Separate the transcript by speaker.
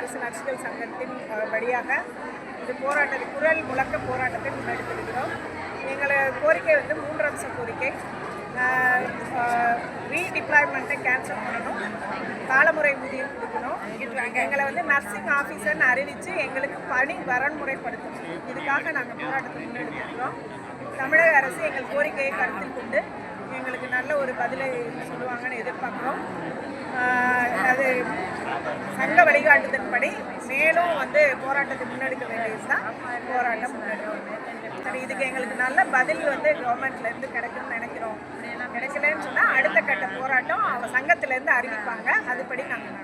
Speaker 1: அரசு நர்சுகள் சங்கத்தின் வழியாக இது குரல் முழக்க போராட்டத்தை முன்னெடுத்திருக்கிறோம். எங்களை கோரிக்கை வந்து 3 அம்ச கோரிக்கை. ரீடிப்ளாய்மெண்ட்டை கேன்சல் பண்ணணும், காலமுறை ஊதியம் கொடுக்கணும், எங்களை வந்து நர்சிங் ஆஃபீஸர்னு அறிவித்து எங்களுக்கு பணி வரன்முறைப்படுத்தணும். இதுக்காக நாங்கள் போராட்டத்தை முன்னெடுத்திருக்கிறோம். தமிழக அரசு எங்கள் கோரிக்கையை கருத்தில் கொண்டு எங்களுக்கு நல்ல ஒரு பதிலை சொல்லுவாங்கன்னு எதிர்பார்க்குறோம். அது சங்க வழிகாட்டுதன்படி மேலும் வந்து போராட்டத்தை முன்னெடுக்க வேண்டியது தான் போராட்டம் முன்னெடுக்கணும். சரி, இதுக்கு எங்களுக்கு நல்ல பதில் வந்து கவர்மெண்ட்லேருந்து கிடைக்கும்னு நினைக்கிறோம். கிடைக்கலன்னு சொன்னால் அடுத்த கட்ட போராட்டம் அவங்க சங்கத்திலேருந்து அறிவிப்பாங்க, அதுபடி நாங்கள்